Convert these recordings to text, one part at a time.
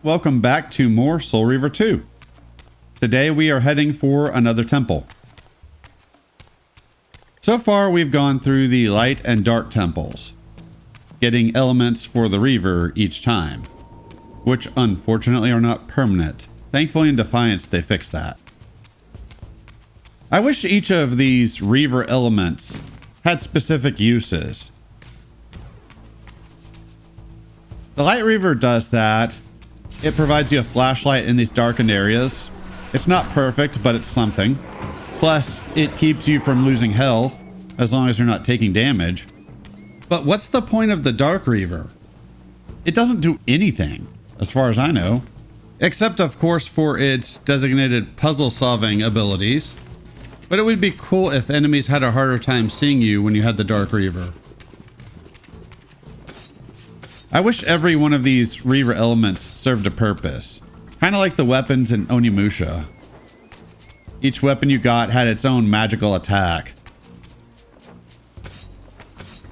Welcome back to more Soul Reaver 2. Today we are heading for another temple. So far we've gone through the light and dark temples, getting elements for the Reaver each time, which unfortunately are not permanent. Thankfully in Defiance they fixed that. I wish each of these Reaver elements had specific uses. The Light Reaver does that. It provides you a flashlight in these darkened areas. It's not perfect, but it's something. Plus, it keeps you from losing health, as long as you're not taking damage. But what's the point of the Dark Reaver? It doesn't do anything, as far as I know. Except, of course, for its designated puzzle-solving abilities. But it would be cool if enemies had a harder time seeing you when you had the Dark Reaver. I wish every one of these Reaver elements served a purpose. Kind of like the weapons in Onimusha. Each weapon you got had its own magical attack.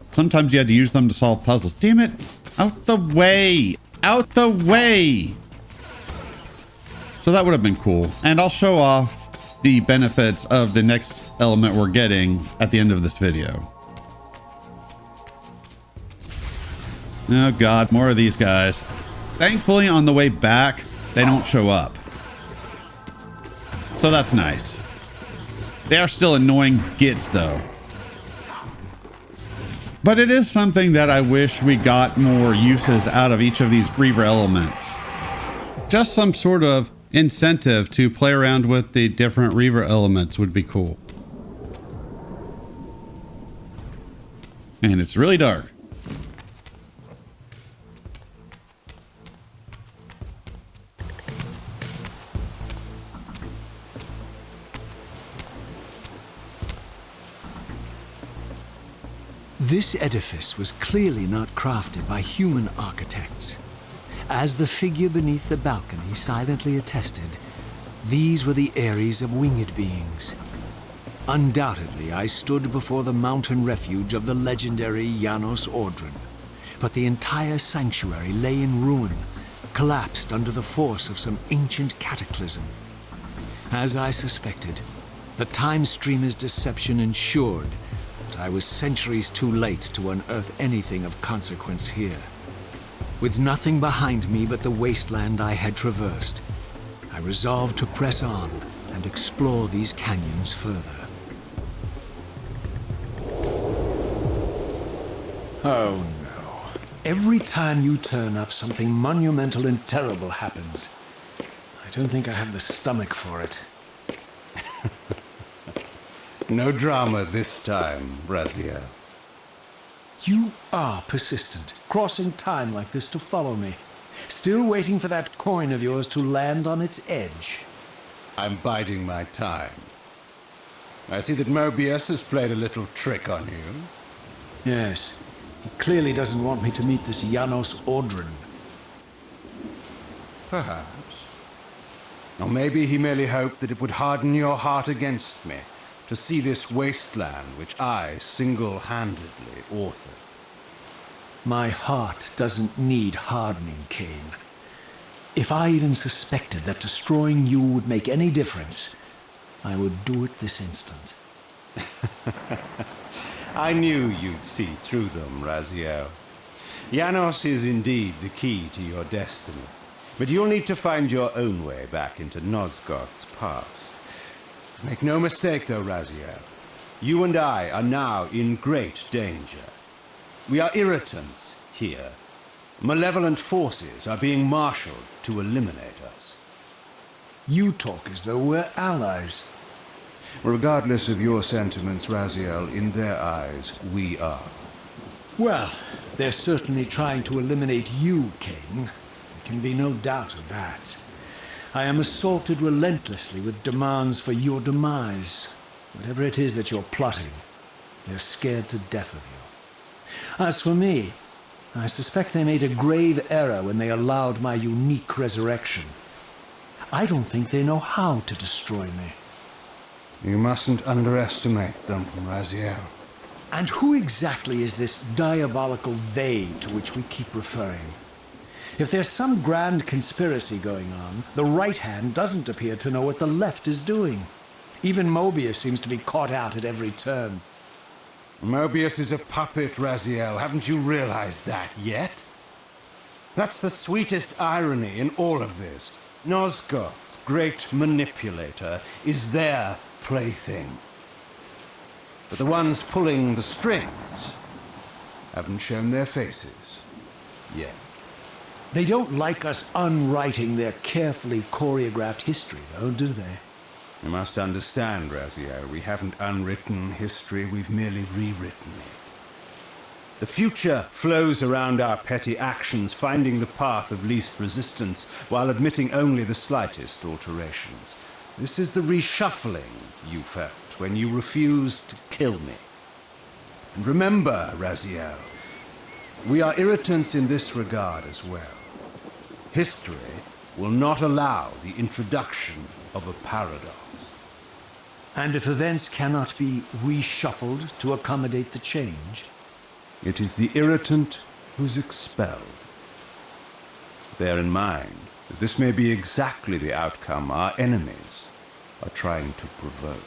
Sometimes you had to use them to solve puzzles. Damn it! Out the way! Out the way! So that would have been cool. And I'll show off the benefits of the next element we're getting at the end of this video. Oh god, more of these guys. Thankfully on the way back, they don't show up. So that's nice. They are still annoying gits though. But it is something that I wish we got more uses out of each of these Reaver elements. Just some sort of incentive to play around with the different Reaver elements would be cool. And it's really dark. This edifice was clearly not crafted by human architects. As the figure beneath the balcony silently attested, these were the aeries of winged beings. Undoubtedly, I stood before the mountain refuge of the legendary Janos Ordren, but the entire sanctuary lay in ruin, collapsed under the force of some ancient cataclysm. As I suspected, the time streamer's deception ensured I was centuries too late to unearth anything of consequence here. With nothing behind me but the wasteland I had traversed, I resolved to press on and explore these canyons further. Oh no. Every time you turn up, something monumental and terrible happens. I don't think I have the stomach for it. No drama this time, Raziel. You are persistent, crossing time like this to follow me. Still waiting for that coin of yours to land on its edge. I'm biding my time. I see that Mobius has played a little trick on you. Yes. He clearly doesn't want me to meet this Janos Ordren. Perhaps. Or maybe he merely hoped that it would harden your heart against me, to see this wasteland which I single-handedly authored. My heart doesn't need hardening, Kain. If I even suspected that destroying you would make any difference, I would do it this instant. I knew you'd see through them, Raziel. Janos is indeed the key to your destiny, but you'll need to find your own way back into Nosgoth's past. Make no mistake, though, Raziel. You and I are now in great danger. We are irritants here. Malevolent forces are being marshaled to eliminate us. You talk as though we're allies. Regardless of your sentiments, Raziel, in their eyes, we are. Well, they're certainly trying to eliminate you, Kain. There can be no doubt of that. I am assaulted relentlessly with demands for your demise. Whatever it is that you're plotting, they're scared to death of you. As for me, I suspect they made a grave error when they allowed my unique resurrection. I don't think they know how to destroy me. You mustn't underestimate them, Raziel. And who exactly is this diabolical they to which we keep referring? If there's some grand conspiracy going on, the right hand doesn't appear to know what the left is doing. Even Mobius seems to be caught out at every turn. Mobius is a puppet, Raziel. Haven't you realized that yet? That's the sweetest irony in all of this. Nosgoth's great manipulator is their plaything. But the ones pulling the strings haven't shown their faces yet. They don't like us unwriting their carefully choreographed history, though, do they? You must understand, Raziel, we haven't unwritten history, we've merely rewritten it. The future flows around our petty actions, finding the path of least resistance, while admitting only the slightest alterations. This is the reshuffling you felt when you refused to kill me. And remember, Raziel, we are irritants in this regard as well. History will not allow the introduction of a paradox. And if events cannot be reshuffled to accommodate the change? It is the irritant who's expelled. Bear in mind that this may be exactly the outcome our enemies are trying to provoke.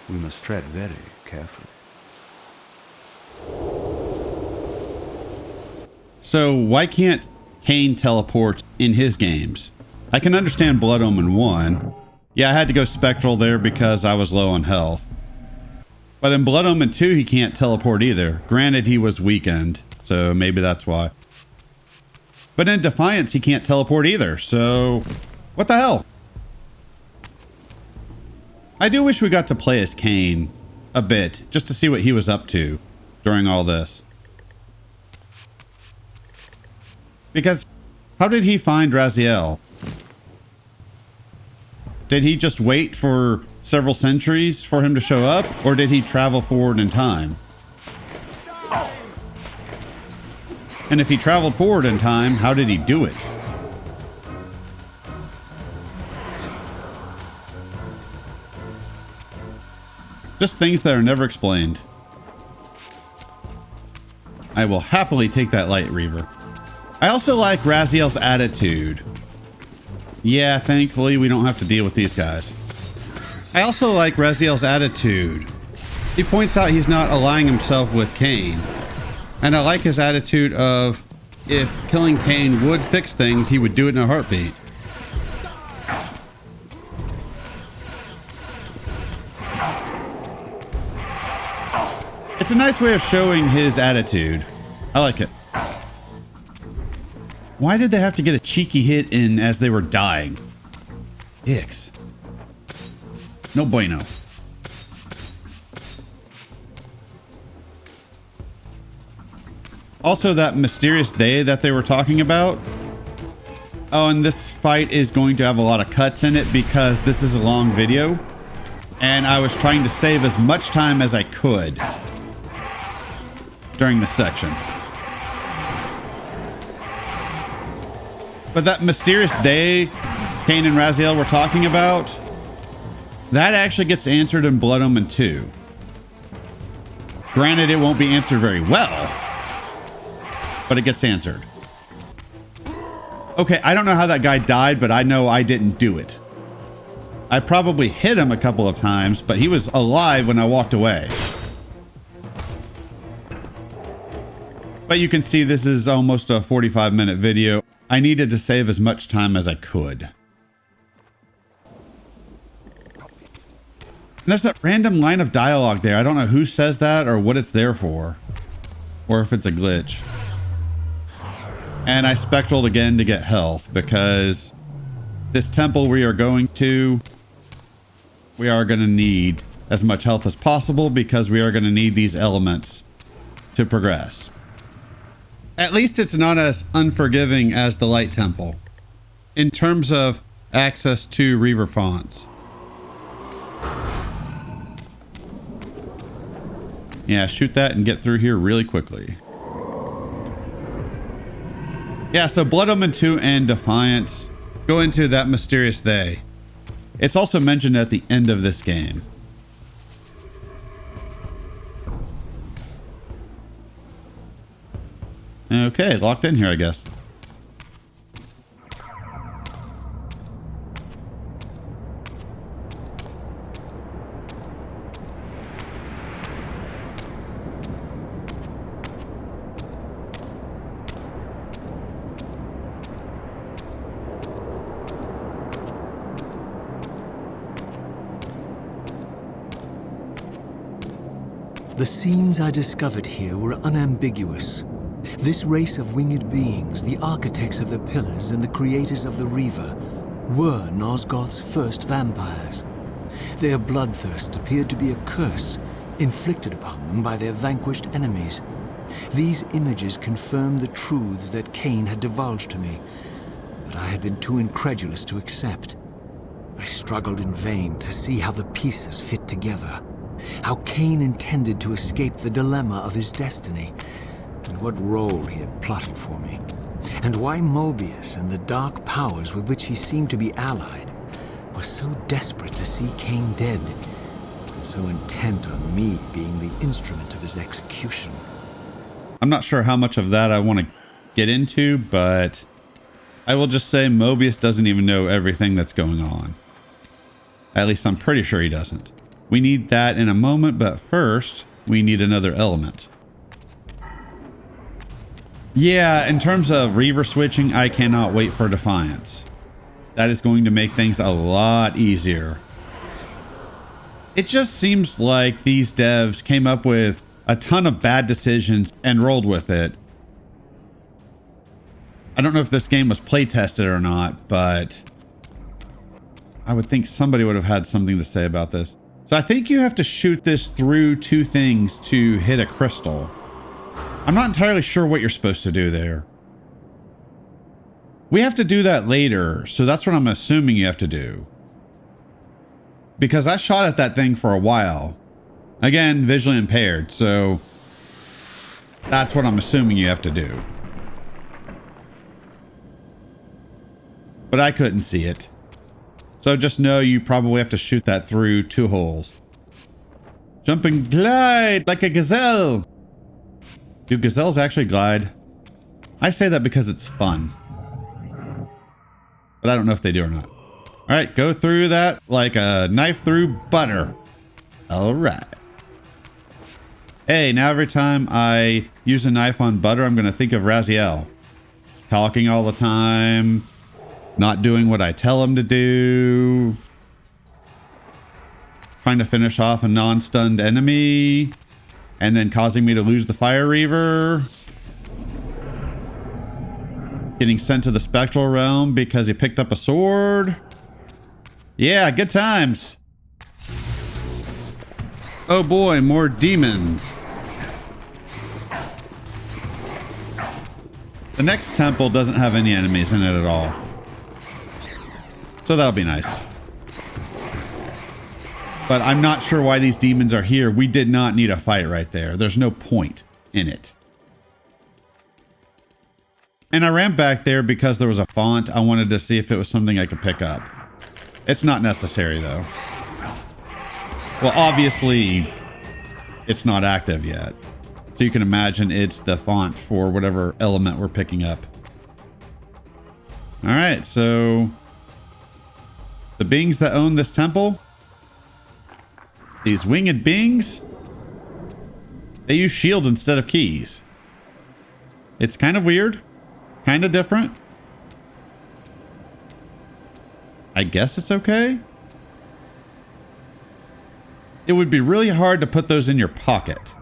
We must tread very carefully. So why can't Kain teleport in his games? I can understand Blood Omen 1. Yeah, I had to go Spectral there because I was low on health. But in Blood Omen 2, he can't teleport either. Granted, he was weakened, so maybe that's why. But in Defiance, he can't teleport either, so what the hell? I do wish we got to play as Kain a bit, just to see what he was up to during all this. Because how did he find Raziel? Did he just wait for several centuries for him to show up, or did he travel forward in time? And if he traveled forward in time, how did he do it? Just things that are never explained. I will happily take that Light Reaver. I also like Raziel's attitude. Yeah, thankfully we don't have to deal with these guys. I also like Raziel's attitude. He points out he's not allying himself with Kain. And I like his attitude of, if killing Kain would fix things, he would do it in a heartbeat. It's a nice way of showing his attitude. I like it. Why did they have to get a cheeky hit in as they were dying? Dicks. No bueno. Also, that mysterious day that they were talking about. Oh, and this fight is going to have a lot of cuts in it because this is a long video. And I was trying to save as much time as I could during this section. But that mysterious day Kain and Raziel were talking about, that actually gets answered in Blood Omen 2. Granted, it won't be answered very well, but it gets answered. Okay, I don't know how that guy died, but I know I didn't do it. I probably hit him a couple of times, but he was alive when I walked away. But you can see this is almost a 45-minute video. I needed to save as much time as I could. And there's that random line of dialogue there. I don't know who says that or what it's there for. Or if it's a glitch. And I spectraled again to get health because this temple we are going to, we are going to need as much health as possible because we are going to need these elements to progress. At least it's not as unforgiving as the Light Temple in terms of access to Reaver fonts. Yeah, shoot that and get through here really quickly. Yeah, so Blood Omen 2 and Defiance go into that mysterious day. It's also mentioned at the end of this game. Okay, locked in here, I guess. The scenes I discovered here were unambiguous. This race of winged beings, the architects of the pillars and the creators of the Reaver, were Nosgoth's first vampires. Their bloodthirst appeared to be a curse inflicted upon them by their vanquished enemies. These images confirmed the truths that Kain had divulged to me, but I had been too incredulous to accept. I struggled in vain to see how the pieces fit together, how Kain intended to escape the dilemma of his destiny, and what role he had plotted for me, and why Mobius and the dark powers with which he seemed to be allied were so desperate to see Kain dead, and so intent on me being the instrument of his execution. I'm not sure how much of that I want to get into, but I will just say Mobius doesn't even know everything that's going on. At least I'm pretty sure he doesn't. We need that in a moment, but first, we need another element. Yeah, in terms of Reaver switching, I cannot wait for Defiance. That is going to make things a lot easier. It just seems like these devs came up with a ton of bad decisions and rolled with it. I don't know if this game was play tested or not, but I would think somebody would have had something to say about this. So I think you have to shoot this through two things to hit a crystal. I'm not entirely sure what you're supposed to do there. We have to do that later, so that's what I'm assuming you have to do. Because I shot at that thing for a while. Again, visually impaired, so that's what I'm assuming you have to do. But I couldn't see it. So just know you probably have to shoot that through two holes. Jump and glide like a gazelle. Do gazelles actually glide? I say that because it's fun. But I don't know if they do or not. All right, go through that like a knife through butter. All right. Hey, now every time I use a knife on butter, I'm going to think of Raziel. Talking all the time. Not doing what I tell him to do. Trying to finish off a non-stunned enemy. And then causing me to lose the Fire Reaver. Getting sent to the Spectral Realm because he picked up a sword. Yeah, good times. Oh boy, more demons. The next temple doesn't have any enemies in it at all. So that'll be nice. But I'm not sure why these demons are here. We did not need a fight right there. There's no point in it. And I ran back there because there was a font. I wanted to see if it was something I could pick up. It's not necessary though. Well, obviously it's not active yet. So you can imagine it's the font for whatever element we're picking up. All right, so the beings that own this temple, these winged beings, they use shields instead of keys. It's kind of weird, kind of different. I guess it's okay. It would be really hard to put those in your pocket.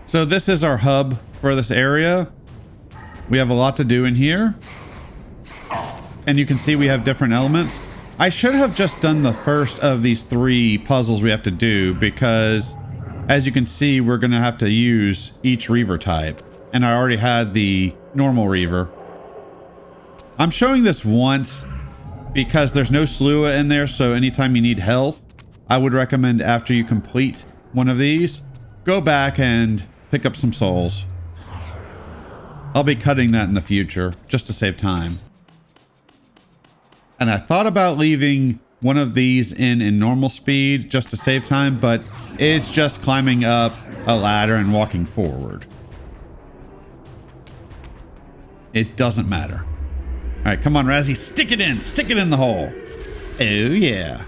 So this is our hub for this area. We have a lot to do in here. And you can see we have different elements. I should have just done the first of these 3 puzzles we have to do because as you can see, we're going to have to use each Reaver type. And I already had the normal Reaver. I'm showing this once because there's no Slua in there. So anytime you need health, I would recommend after you complete one of these, go back and pick up some souls. I'll be cutting that in the future just to save time. And I thought about leaving one of these in normal speed just to save time, but it's just climbing up a ladder and walking forward. It doesn't matter. All right, come on, Razzie, stick it in the hole. Oh yeah.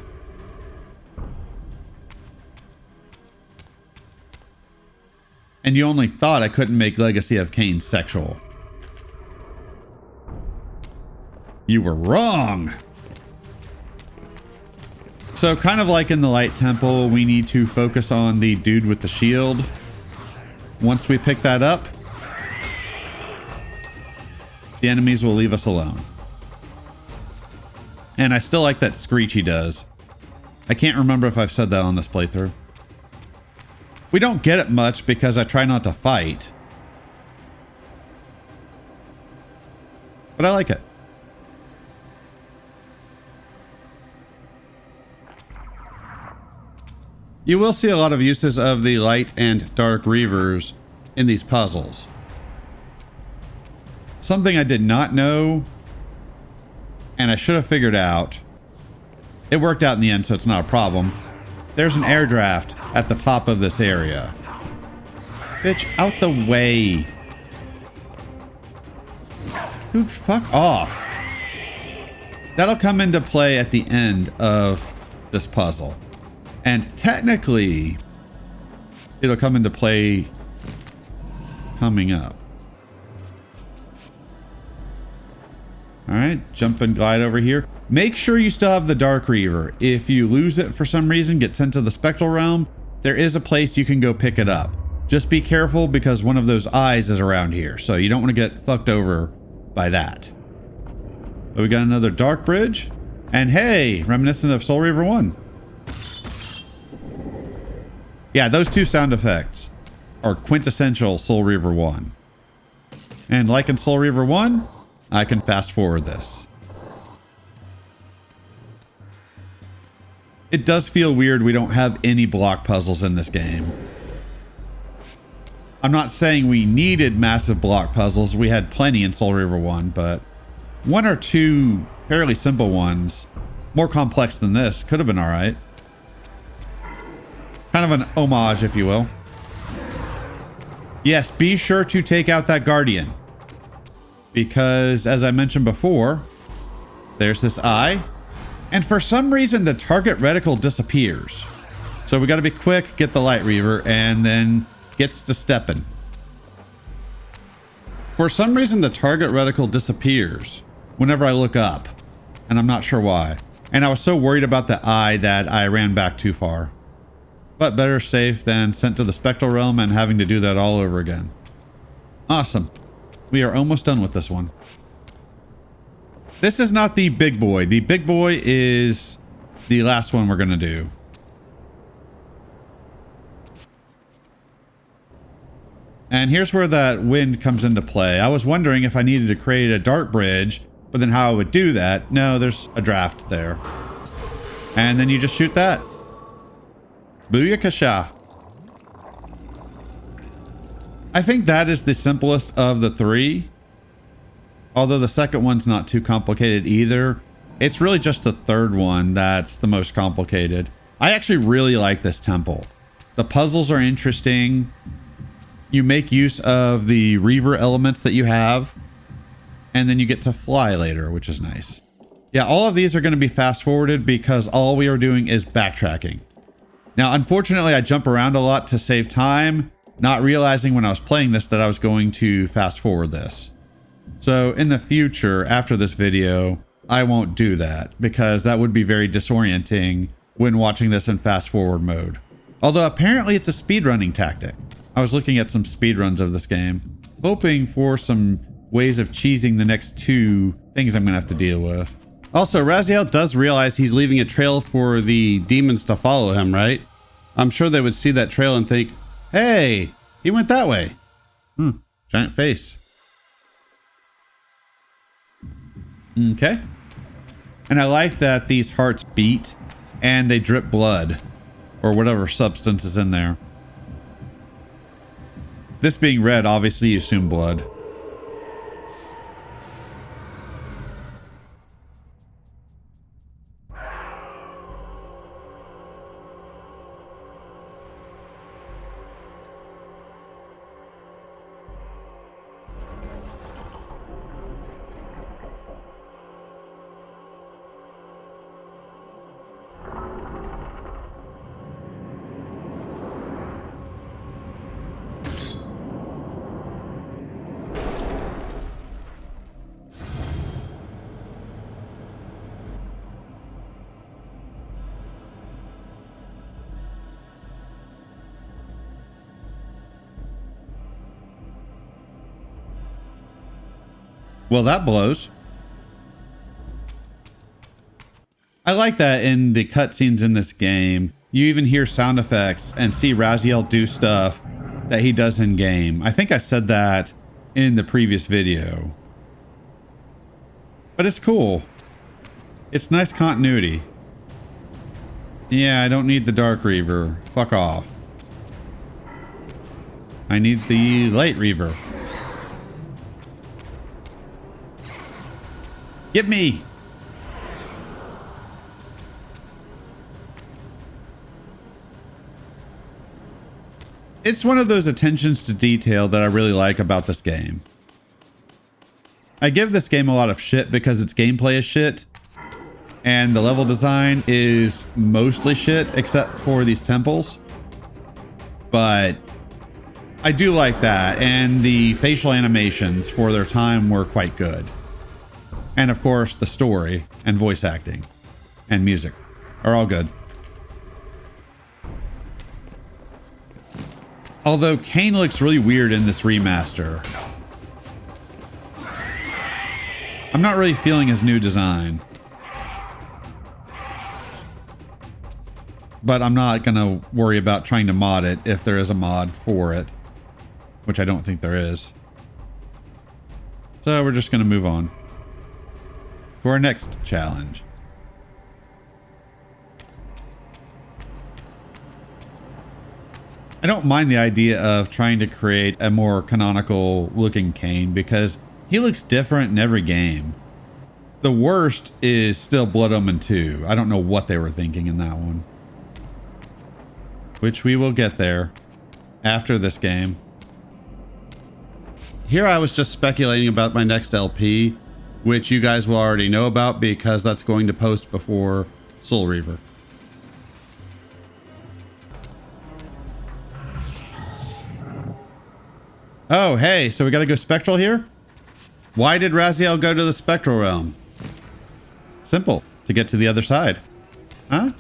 And you only thought I couldn't make Legacy of Kain sexual. You were wrong. So kind of like in the Light Temple, we need to focus on the dude with the shield. Once we pick that up, the enemies will leave us alone. And I still like that screech he does. I can't remember if I've said that on this playthrough. We don't get it much because I try not to fight. But I like it. You will see a lot of uses of the light and dark reavers in these puzzles. Something I did not know, and I should have figured out. It worked out in the end, so it's not a problem. There's an air draft at the top of this area. Bitch, out the way. Dude, fuck off. That'll come into play at the end of this puzzle. And technically, it'll come into play coming up. All right, jump and glide over here. Make sure you still have the Dark Reaver. If you lose it for some reason, get sent to the Spectral Realm, there is a place you can go pick it up. Just be careful because one of those eyes is around here, so you don't want to get fucked over by that. But we got another Dark Bridge. And hey, reminiscent of Soul Reaver 1. Yeah, those two sound effects are quintessential Soul Reaver 1. And like in Soul Reaver 1, I can fast forward this. It does feel weird we don't have any block puzzles in this game. I'm not saying we needed massive block puzzles. We had plenty in Soul Reaver 1, but one or two fairly simple ones, more complex than this, could have been all right. Kind of an homage, if you will. Yes, be sure to take out that Guardian. Because, as I mentioned before, there's this eye. And for some reason, the target reticle disappears. So we got to be quick, get the Light Reaver, and then gets to stepping. For some reason, the target reticle disappears whenever I look up. And I'm not sure why. And I was so worried about the eye that I ran back too far. But better safe than sent to the Spectral Realm and having to do that all over again. Awesome. We are almost done with this one. This is not the big boy. The big boy is the last one we're going to do. And here's where that wind comes into play. I was wondering if I needed to create a dark bridge, but then how I would do that. No, there's a draft there. And then you just shoot that. Booyakasha. I think that is the simplest of the three. Although the second one's not too complicated either. It's really just the third one that's the most complicated. I actually really like this temple. The puzzles are interesting. You make use of the Reaver elements that you have. And then you get to fly later, which is nice. Yeah, all of these are going to be fast forwarded because all we are doing is backtracking. Now, unfortunately, I jump around a lot to save time, not realizing when I was playing this that I was going to fast forward this. So in the future, after this video, I won't do that because that would be very disorienting when watching this in fast forward mode. Although apparently it's a speedrunning tactic. I was looking at some speedruns of this game, hoping for some ways of cheesing the next two things I'm going to have to deal with. Also, Raziel does realize he's leaving a trail for the demons to follow him, right? I'm sure they would see that trail and think, hey, he went that way. Giant face. Okay. And I like that these hearts beat and they drip blood or whatever substance is in there. This being red, obviously you assume blood. Well, that blows. I like that in the cutscenes in this game, you even hear sound effects and see Raziel do stuff that he does in game. I think I said that in the previous video. But it's cool. It's nice continuity. Yeah, I don't need the Dark Reaver. Fuck off. I need the Light Reaver. Get me! It's one of those attentions to detail that I really like about this game. I give this game a lot of shit because its gameplay is shit. And the level design is mostly shit except for these temples. But I do like that. And the facial animations for their time were quite good. And of course, the story and voice acting and music are all good. Although Kain looks really weird in this remaster. I'm not really feeling his new design. But I'm not going to worry about trying to mod it if there is a mod for it. Which I don't think there is. So we're just going to move on to our next challenge. I don't mind the idea of trying to create a more canonical looking Kain because he looks different in every game. The worst is still Blood Omen 2. I don't know what they were thinking in that one. Which we will get there after this game. Here I was just speculating about my next LP, which you guys will already know about because that's going to post before Soul Reaver. Oh, hey, so we gotta go spectral here? Why did Raziel go to the spectral realm? Simple, to get to the other side. Huh?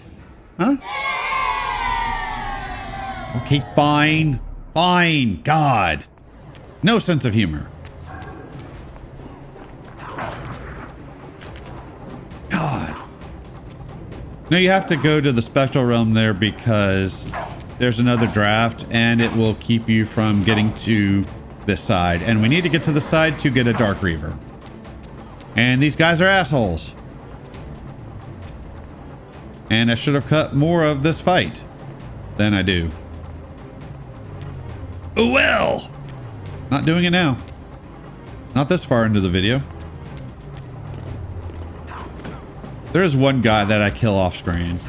Huh? Okay, fine. Fine. God. No sense of humor. God. No, you have to go to the spectral realm there because there's another draft and it will keep you from getting to this side. And we need to get to the side to get a Dark Reaver. And these guys are assholes. And I should have cut more of this fight than I do. Oh well. Not doing it now. Not this far into the video. There is one guy that I kill off screen.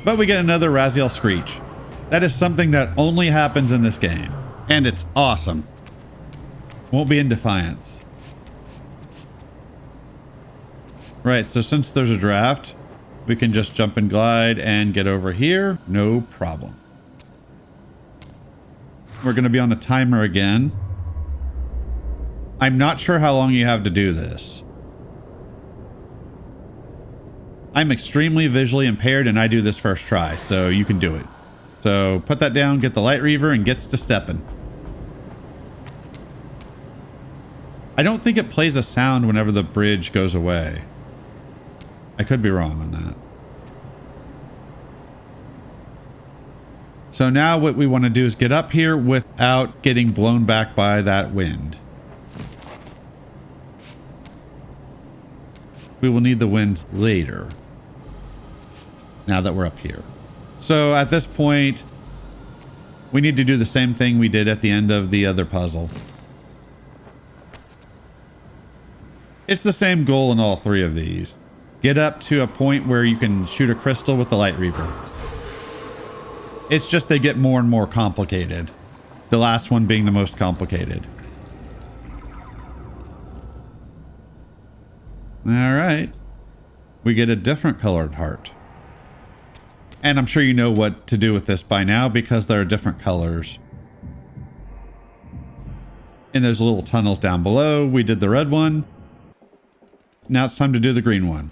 But we get another Raziel Screech. That is something that only happens in this game. And it's awesome. Won't be in Defiance. Right, so since there's a draft, we can just jump and glide and get over here. No problem. We're going to be on a timer again. I'm not sure how long you have to do this. I'm extremely visually impaired and I do this first try, so you can do it. So put that down, get the Light Reaver, and gets to stepping. I don't think it plays a sound whenever the bridge goes away. I could be wrong on that. So now what we want to do is get up here without getting blown back by that wind. We will need the wind later. Now that we're up here. So at this point, we need to do the same thing we did at the end of the other puzzle. It's the same goal in all three of these. Get up to a point where you can shoot a crystal with the Light Reaver. It's just they get more and more complicated. The last one being the most complicated. All right. We get a different colored heart. And I'm sure you know what to do with this by now because there are different colors. And there's little tunnels down below. We did the red one. Now it's time to do the green one.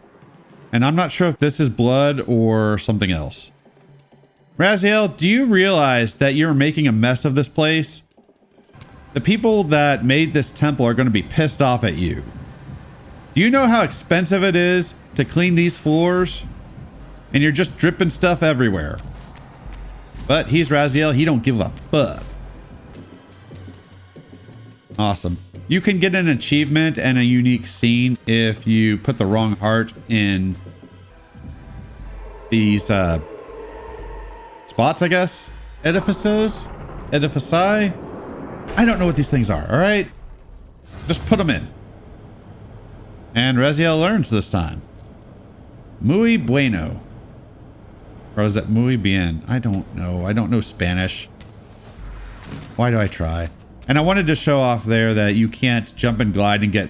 And I'm not sure if this is blood or something else. Raziel, do you realize that you're making a mess of this place? The people that made this temple are going to be pissed off at you. Do you know how expensive it is to clean these floors? And you're just dripping stuff everywhere. But he's Raziel. He don't give a fuck. Awesome. You can get an achievement and a unique scene if you put the wrong heart in these spots, I guess. Edifices? Edifici? I don't know what these things are, all right? Just put them in. And Raziel learns this time. Muy bueno. Or is it muy bien? I don't know. I don't know Spanish. Why do I try? And I wanted to show off there that you can't jump and glide and get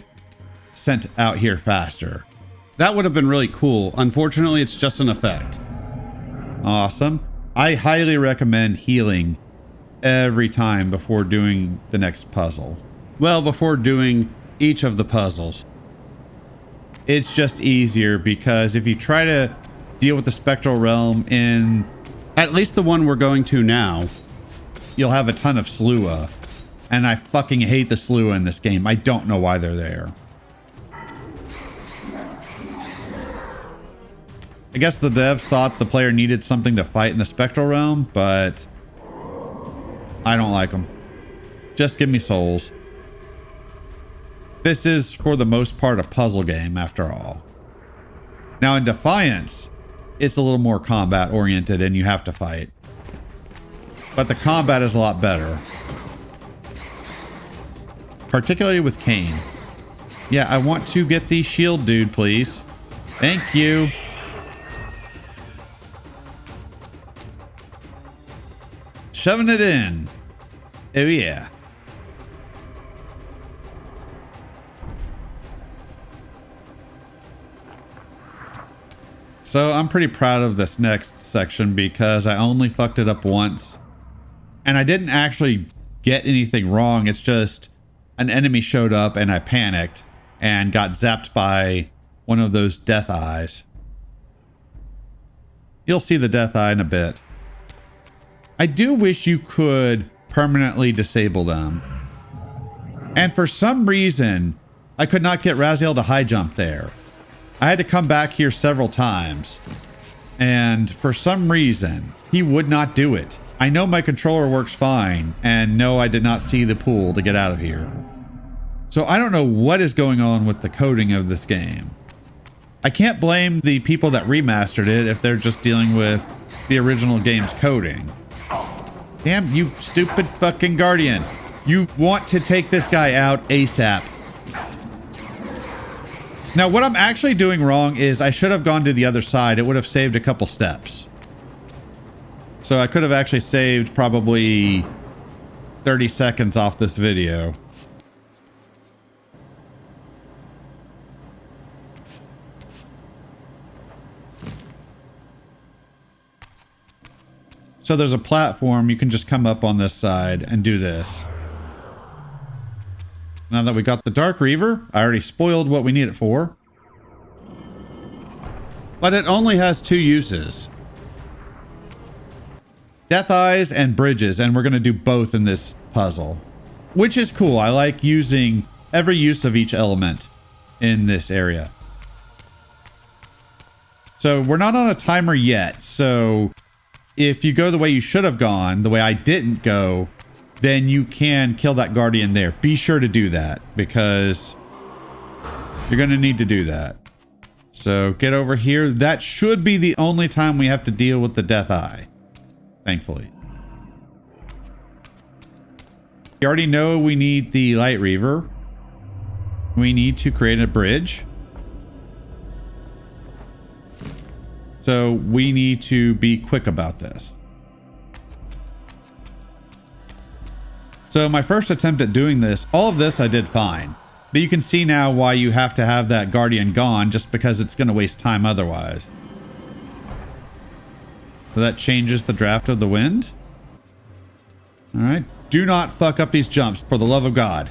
sent out here faster. That would have been really cool. Unfortunately, it's just an effect. Awesome. I highly recommend healing every time before doing the next puzzle. Well, before doing each of the puzzles. It's just easier because if you try to deal with the spectral realm in at least the one we're going to now, you'll have a ton of Slua. And I fucking hate the Slua in this game. I don't know why they're there. I guess the devs thought the player needed something to fight in the spectral realm, but I don't like them. Just give me souls. This is, for the most part, a puzzle game, after all. Now, in Defiance, it's a little more combat-oriented and you have to fight. But the combat is a lot better. Particularly with Kain. Yeah, I want to get the shield dude, please. Thank you. Shoving it in. Oh, yeah. So I'm pretty proud of this next section because I only fucked it up once. And I didn't actually get anything wrong. It's just an enemy showed up and I panicked and got zapped by one of those death eyes. You'll see the death eye in a bit. I do wish you could permanently disable them. And for some reason, I could not get Raziel to high jump there. I had to come back here several times. And for some reason, he would not do it. I know my controller works fine, and no, I did not see the pool to get out of here. So I don't know what is going on with the coding of this game. I can't blame the people that remastered it if they're just dealing with the original game's coding. Damn, you stupid fucking Guardian. You want to take this guy out ASAP. Now, what I'm actually doing wrong is I should have gone to the other side. It would have saved a couple steps. So I could have actually saved probably 30 seconds off this video. So there's a platform. You can just come up on this side and do this. Now that we got the Dark Reaver, I already spoiled what we need it for. But it only has two uses. Death Eyes and Bridges, and we're going to do both in this puzzle. Which is cool. I like using every use of each element in this area. So we're not on a timer yet, so if you go the way you should have gone, the way I didn't go, then you can kill that Guardian there. Be sure to do that, because you're going to need to do that. So get over here. That should be the only time we have to deal with the Death Eye. Thankfully. We already know we need the Light Reaver. We need to create a bridge. So we need to be quick about this. So my first attempt at doing this, all of this I did fine. But you can see now why you have to have that Guardian gone, just because it's going to waste time otherwise. So that changes the draft of the wind. All right. Do not fuck up these jumps, for the love of God.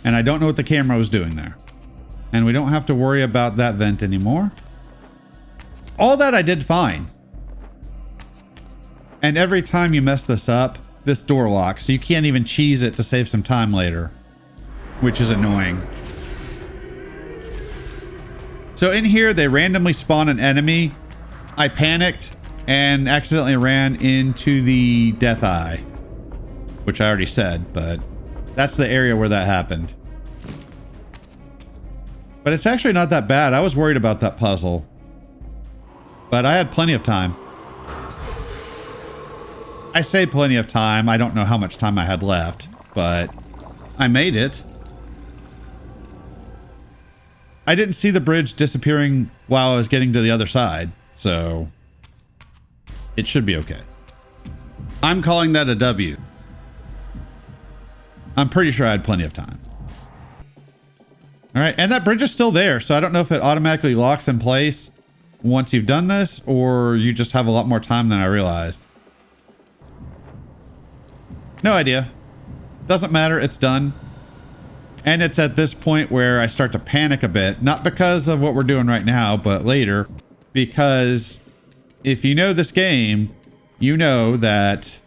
And I don't know what the camera was doing there. And we don't have to worry about that vent anymore. All that I did fine. And every time you mess this up, this door lock, so you can't even cheese it to save some time later, which is annoying. So in here, they randomly spawn an enemy. I panicked and accidentally ran into the Death Eye, which I already said, but that's the area where that happened. But it's actually not that bad. I was worried about that puzzle, but I had plenty of time. I say plenty of time. I don't know how much time I had left, but I made it. I didn't see the bridge disappearing while I was getting to the other side, so it should be okay. I'm calling that a W. I'm pretty sure I had plenty of time. All right, and that bridge is still there, so I don't know if it automatically locks in place once you've done this, or you just have a lot more time than I realized. No idea. Doesn't matter, it's done. And it's at this point where I start to panic a bit, not because of what we're doing right now, but later, because if you know this game, you know that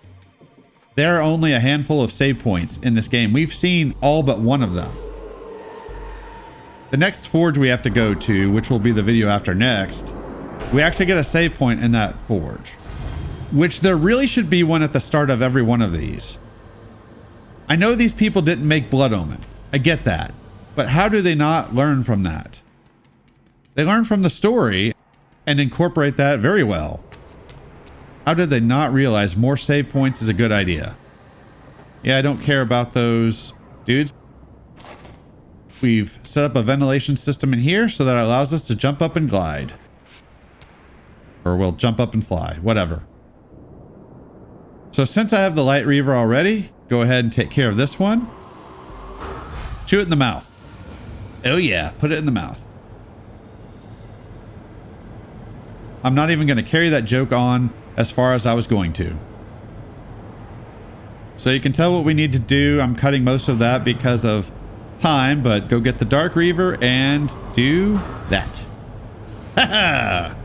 there are only a handful of save points in this game. We've seen all but one of them. The next forge we have to go to, which will be the video after next, we actually get a save point in that forge, which there really should be one at the start of every one of these. I know these people didn't make Blood Omen. I get that. But how do they not learn from that? They learn from the story and incorporate that very well. How did they not realize more save points is a good idea? Yeah, I don't care about those dudes. We've set up a ventilation system in here so that allows us to jump up and glide. Or we'll jump up and fly, whatever. So since I have the Light Reaver already, go ahead and take care of this one. Chew it in the mouth. Oh yeah, put it in the mouth. I'm not even going to carry that joke on as far as I was going to. So you can tell what we need to do. I'm cutting most of that because of time, but go get the Dark Reaver and do that. Haha!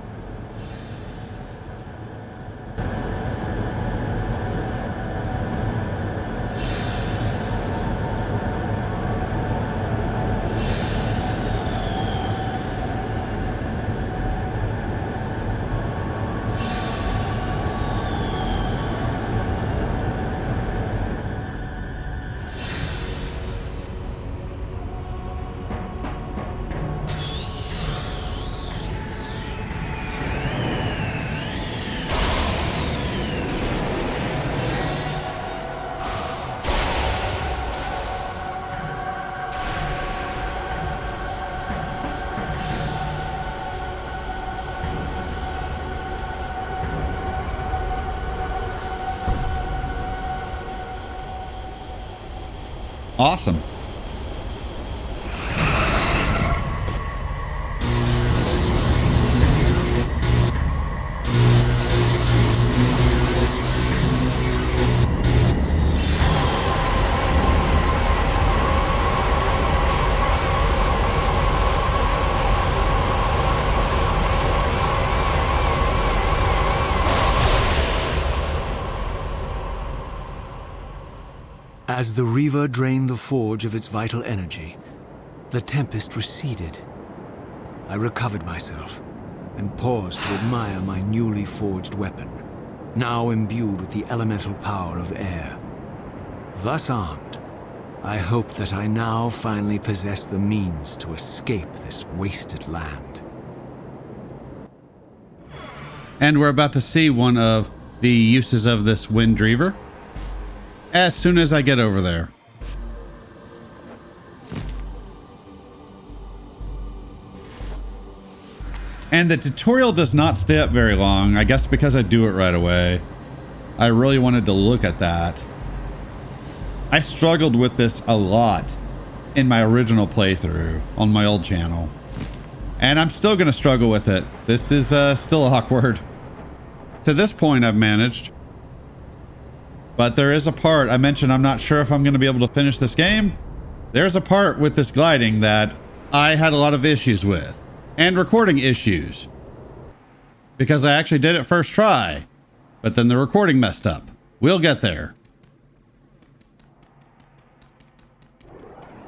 Awesome. As the Reaver drained the forge of its vital energy, the tempest receded. I recovered myself and paused to admire my newly forged weapon, now imbued with the elemental power of air. Thus armed, I hoped that I now finally possess the means to escape this wasted land. And we're about to see one of the uses of this Wind Reaver as soon as I get over there. And the tutorial does not stay up very long, I guess because I do it right away. I really wanted to look at that. I struggled with this a lot in my original playthrough on my old channel. And I'm still going to struggle with it. This is still awkward. To this point I've managed. But there is a part, I mentioned I'm not sure if I'm going to be able to finish this game. There's a part with this gliding that I had a lot of issues with. And recording issues. Because I actually did it first try. But then the recording messed up. We'll get there.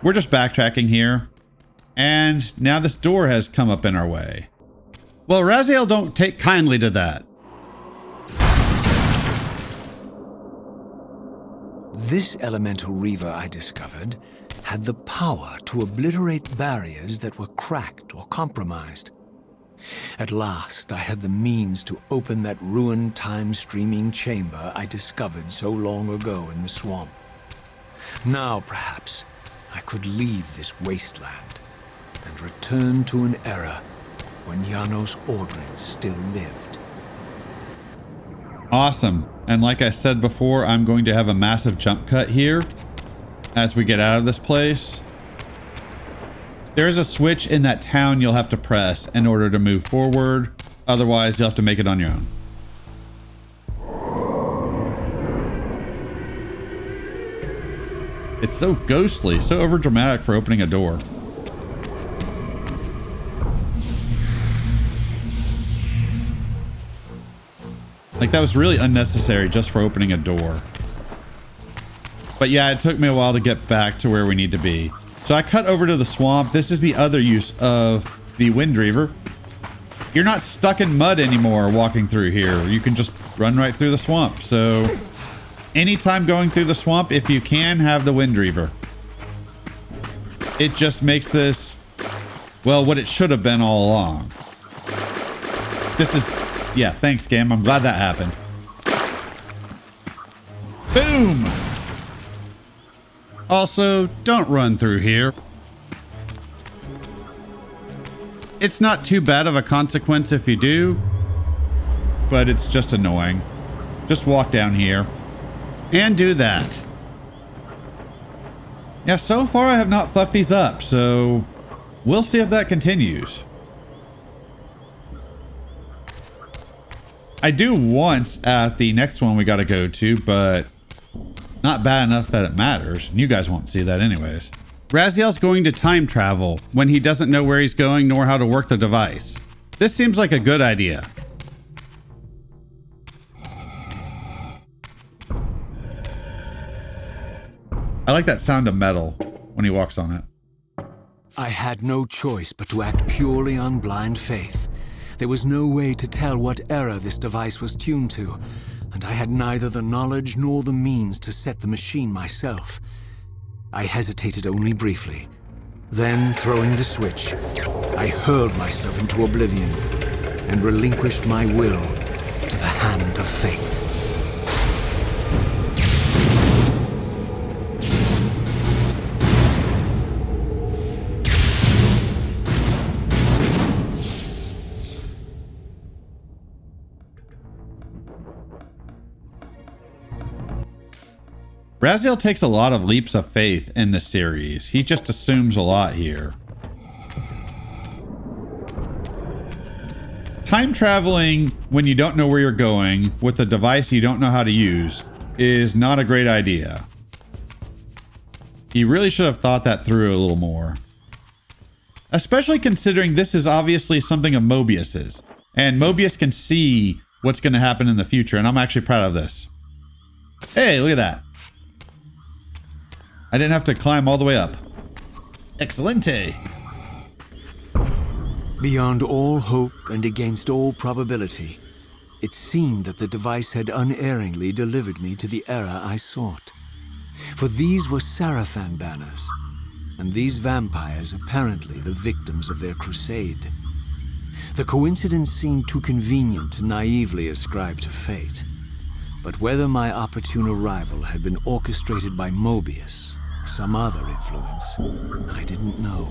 we're just backtracking here. And now this door has come up in our way. Well, Raziel don't take kindly to that. This elemental reaver I discovered had the power to obliterate barriers that were cracked or compromised. At last, I had the means to open that ruined time-streaming chamber I discovered so long ago in the swamp. Now, perhaps, I could leave this wasteland and return to an era when Janos Ordrin still lived. Awesome. And like I said before, I'm going to have a massive jump cut here as we get out of this place. There is a switch in that town you'll have to press in order to move forward. Otherwise, you'll have to make it on your own. It's so ghostly, so overdramatic for opening a door. Like, that was really unnecessary just for opening a door. But yeah, it took me a while to get back to where we need to be. So I cut over to the swamp. This is the other use of the Wind Reaver. You're not stuck in mud anymore walking through here. You can just run right through the swamp. So anytime going through the swamp, if you can, have the Wind Reaver. It just makes this, well, what it should have been all along. This is, yeah, thanks, Gam. I'm glad that happened. Boom! Also, don't run through here. It's not too bad of a consequence if you do, but it's just annoying. Just walk down here and do that. Yeah, so far I have not fucked these up, so we'll see if that continues. I do once at the next one we got to go to, but not bad enough that it matters. And you guys won't see that anyways. Raziel's going to time travel when he doesn't know where he's going nor how to work the device. This seems like a good idea. I like that sound of metal when he walks on it. I had no choice but to act purely on blind faith. There was no way to tell what era this device was tuned to, and I had neither the knowledge nor the means to set the machine myself. I hesitated only briefly. Then, throwing the switch, I hurled myself into oblivion and relinquished my will to the hand of fate. Raziel takes a lot of leaps of faith in this series. He just assumes a lot here. Time traveling when you don't know where you're going with a device you don't know how to use is not a great idea. He really should have thought that through a little more. Especially considering this is obviously something of Mobius's. And Mobius can see what's going to happen in the future, and I'm actually proud of this. Hey, look at that. I didn't have to climb all the way up. Excelente. Beyond all hope and against all probability, it seemed that the device had unerringly delivered me to the era I sought. For these were Sarafan banners, and these vampires apparently the victims of their crusade. The coincidence seemed too convenient to naively ascribe to fate. But whether my opportune arrival had been orchestrated by Mobius, or some other influence, I didn't know.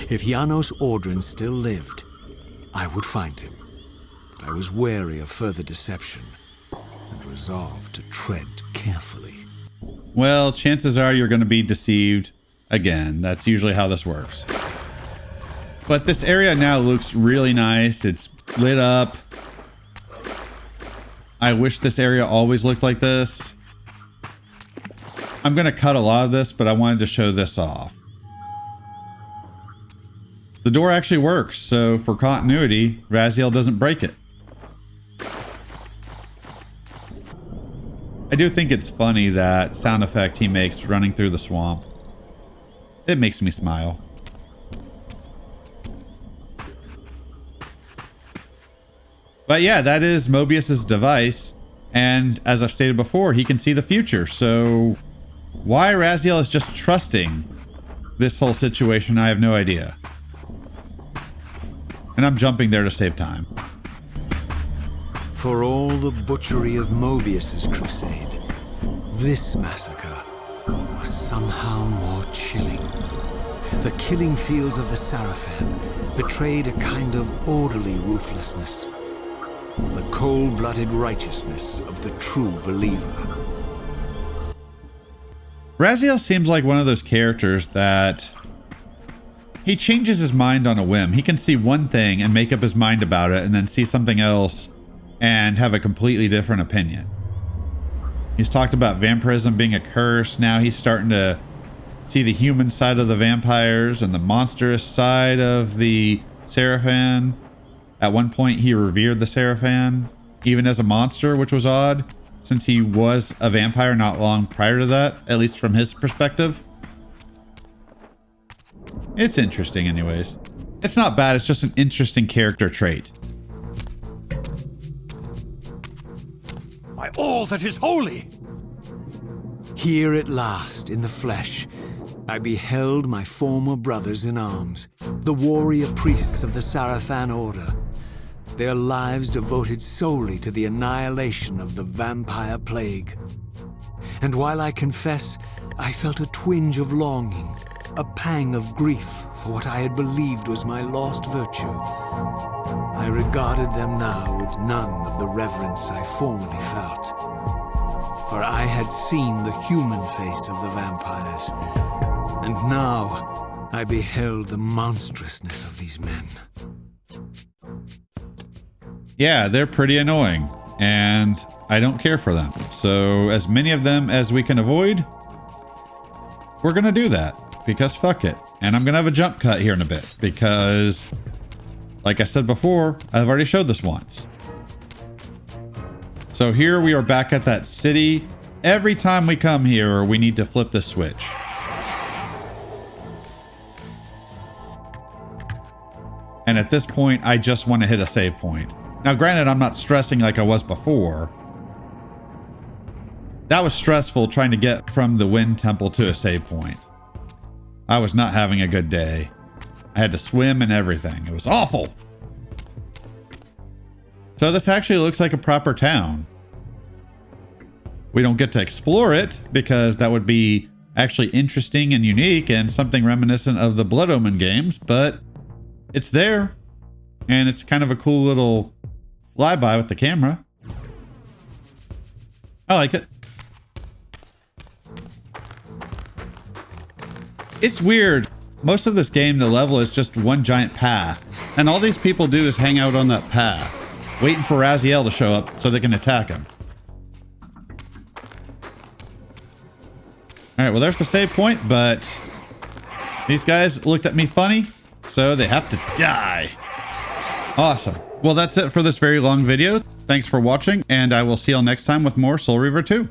If Janos Ordrin still lived, I would find him. But I was wary of further deception and resolved to tread carefully. Well, chances are you're going to be deceived again. That's usually how this works. But this area now looks really nice. It's lit up. I wish this area always looked like this. I'm going to cut a lot of this, but I wanted to show this off. The door actually works, so for continuity, Raziel doesn't break it. I do think it's funny that sound effect he makes running through the swamp. It makes me smile. But yeah, that is Mobius's device. And as I've stated before, he can see the future. So why Raziel is just trusting this whole situation, I have no idea. And I'm jumping there to save time. For all the butchery of Mobius's crusade, this massacre was somehow more chilling. The killing fields of the Sarafan betrayed a kind of orderly ruthlessness. The cold-blooded righteousness of the true believer. Raziel seems like one of those characters that he changes his mind on a whim. He can see one thing and make up his mind about it and then see something else and have a completely different opinion. He's talked about vampirism being a curse. Now he's starting to see the human side of the vampires and the monstrous side of the Sarafan. At one point, he revered the Sarafan, even as a monster, which was odd, since he was a vampire not long prior to that, at least from his perspective. It's interesting anyways. It's not bad, it's just an interesting character trait. By all that is holy! Here at last, in the flesh, I beheld my former brothers in arms, the warrior priests of the Sarafan Order, their lives devoted solely to the annihilation of the vampire plague. And while I confess, I felt a twinge of longing, a pang of grief for what I had believed was my lost virtue, I regarded them now with none of the reverence I formerly felt. For I had seen the human face of the vampires, and now I beheld the monstrousness of these men. Yeah, they're pretty annoying, and I don't care for them. So as many of them as we can avoid, we're gonna do that, because fuck it. And I'm gonna have a jump cut here in a bit, because like I said before, I've already showed this once. So here we are back at that city. Every time we come here, we need to flip the switch. And at this point, I just want to hit a save point. Now, granted, I'm not stressing like I was before. That was stressful trying to get from the Wind Temple to a save point. I was not having a good day. I had to swim and everything. It was awful. So this actually looks like a proper town. We don't get to explore it because that would be actually interesting and unique and something reminiscent of the Blood Omen games, but it's there. And it's kind of a cool little flyby with the camera. I like it. It's weird. Most of this game, the level is just one giant path. And all these people do is hang out on that path, waiting for Raziel to show up so they can attack him. Alright, well there's the save point, but these guys looked at me funny, so they have to die. Awesome. Well, that's it for this very long video. Thanks for watching, and I will see y'all next time with more Soul Reaver 2.